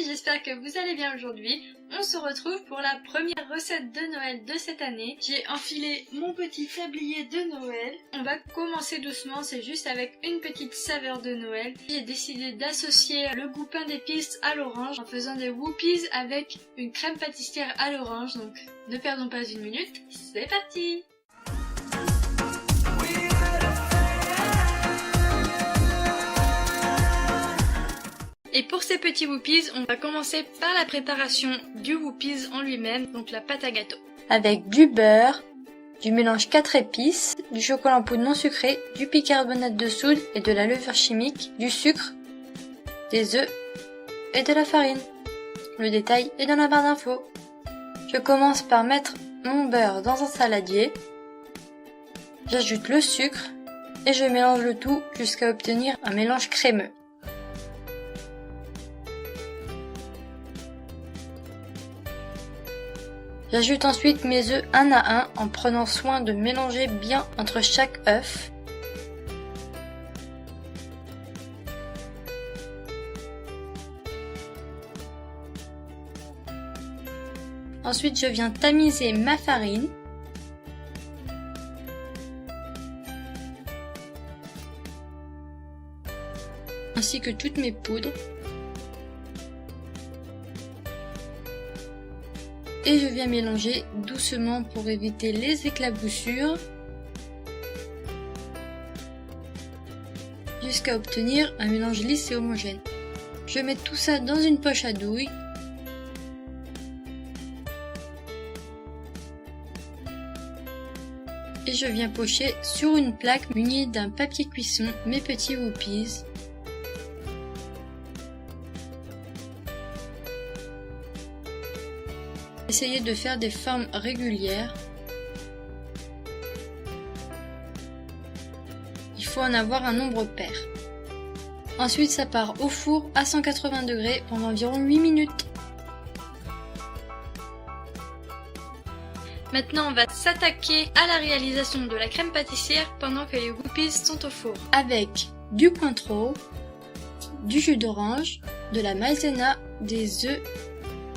j'espère que vous allez bien aujourd'hui. On se retrouve pour la première recette de Noël de cette année. J'ai enfilé mon petit tablier de Noël. On va commencer doucement, c'est juste avec une petite saveur de Noël. J'ai décidé d'associer le goût pain d'épices à l'orange en faisant des whoopies avec une crème pâtissière à l'orange. Donc ne perdons pas une minute, c'est parti! Et pour ces petits whoopies, on va commencer par la préparation du whoopies en lui-même, donc la pâte à gâteau. Avec du beurre, du mélange 4 épices, du chocolat en poudre non sucré, du bicarbonate de soude et de la levure chimique, du sucre, des œufs et de la farine. Le détail est dans la barre d'infos. Je commence par mettre mon beurre dans un saladier. J'ajoute le sucre et je mélange le tout jusqu'à obtenir un mélange crémeux. J'ajoute ensuite mes œufs un à un en prenant soin de mélanger bien entre chaque œuf. Ensuite, je viens tamiser ma farine. Ainsi que toutes mes poudres. Et je viens mélanger doucement pour éviter les éclaboussures jusqu'à obtenir un mélange lisse et homogène. Je mets tout ça dans une poche à douille. Et je viens pocher sur une plaque munie d'un papier cuisson mes petits whoopies. Essayez de faire des formes régulières. Il faut en avoir un nombre pair. Ensuite, ça part au four à 180 degrés pendant environ 8 minutes. Maintenant, on va s'attaquer à la réalisation de la crème pâtissière pendant que les whoopies sont au four. Avec du Cointreau, du jus d'orange, de la maïzena, des œufs,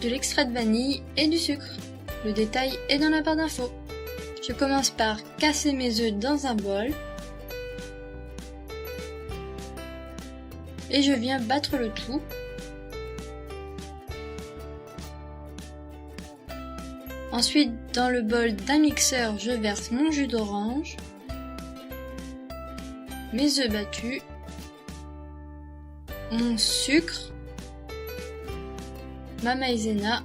de l'extrait de vanille et du sucre. Le détail est dans la barre d'infos. Je commence par casser mes œufs dans un bol et je viens battre le tout. Ensuite, dans le bol d'un mixeur, je verse mon jus d'orange, mes œufs battus, mon sucre, ma maïzena,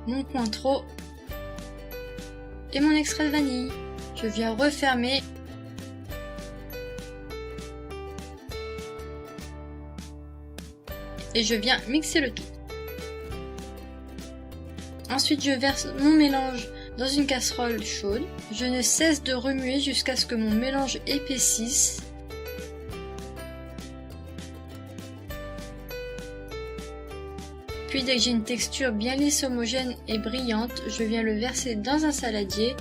mon Cointreau et mon extrait de vanille. Je viens refermer et je viens mixer le tout. Ensuite, je verse mon mélange dans une casserole chaude. Je ne cesse de remuer jusqu'à ce que mon mélange épaississe. Puis dès que j'ai une texture bien lisse, homogène et brillante, je viens le verser dans un saladier.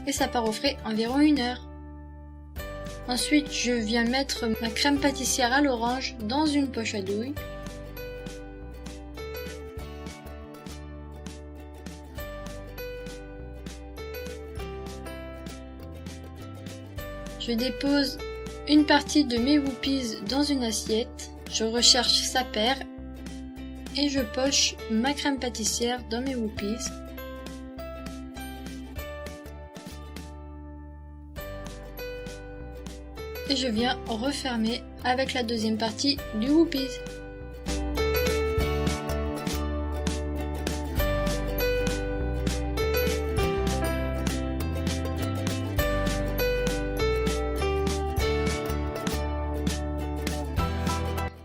Et ça part au frais environ 1 heure. Ensuite, je viens mettre ma crème pâtissière à l'orange dans une poche à douille. Je dépose une partie de mes whoopies dans une assiette, je recherche sa paire et je poche ma crème pâtissière dans mes whoopies. Et je viens refermer avec la deuxième partie du whoopies.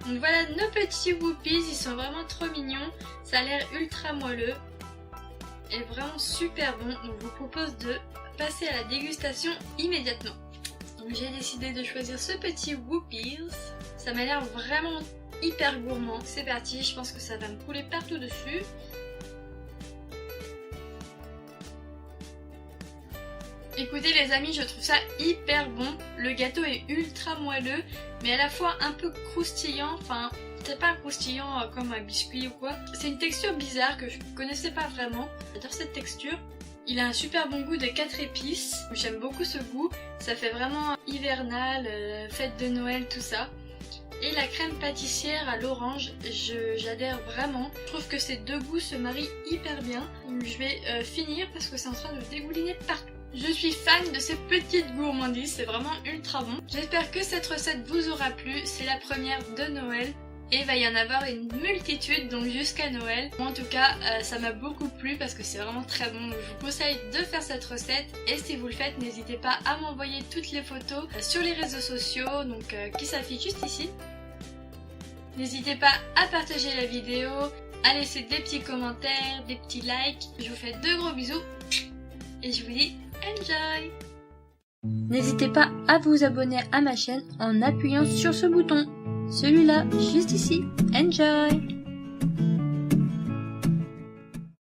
Donc voilà nos petits whoopies, ils sont vraiment trop mignons, ça a l'air ultra moelleux et vraiment super bon, donc je vous propose de passer à la dégustation immédiatement. Donc j'ai décidé de choisir ce petit whoopies, ça m'a l'air vraiment hyper gourmand. C'est parti, je pense que ça va me couler partout dessus. Écoutez les amis, je trouve ça hyper bon. Le gâteau est ultra moelleux, mais à la fois un peu croustillant. Enfin, c'est pas croustillant comme un biscuit ou quoi. C'est une texture bizarre que je connaissais pas vraiment. J'adore cette texture. Il a un super bon goût de 4 épices. J'aime beaucoup ce goût. Ça fait vraiment hivernal, fête de Noël, tout ça. Et la crème pâtissière à l'orange, j'adhère vraiment. Je trouve que ces deux goûts se marient hyper bien. Je vais finir parce que c'est en train de dégouliner partout. Je suis fan de ces petites gourmandises, c'est vraiment ultra bon. J'espère que cette recette vous aura plu. C'est la première de Noël. Et il va y en avoir une multitude, donc jusqu'à Noël. Moi, en tout cas, ça m'a beaucoup plu parce que c'est vraiment très bon. Donc, je vous conseille de faire cette recette. Et si vous le faites, n'hésitez pas à m'envoyer toutes les photos sur les réseaux sociaux, donc qui s'affichent juste ici. N'hésitez pas à partager la vidéo, à laisser des petits commentaires, des petits likes. Je vous fais de gros bisous et je vous dis enjoy! N'hésitez pas à vous abonner à ma chaîne en appuyant sur ce bouton. Celui-là, juste ici. Enjoy!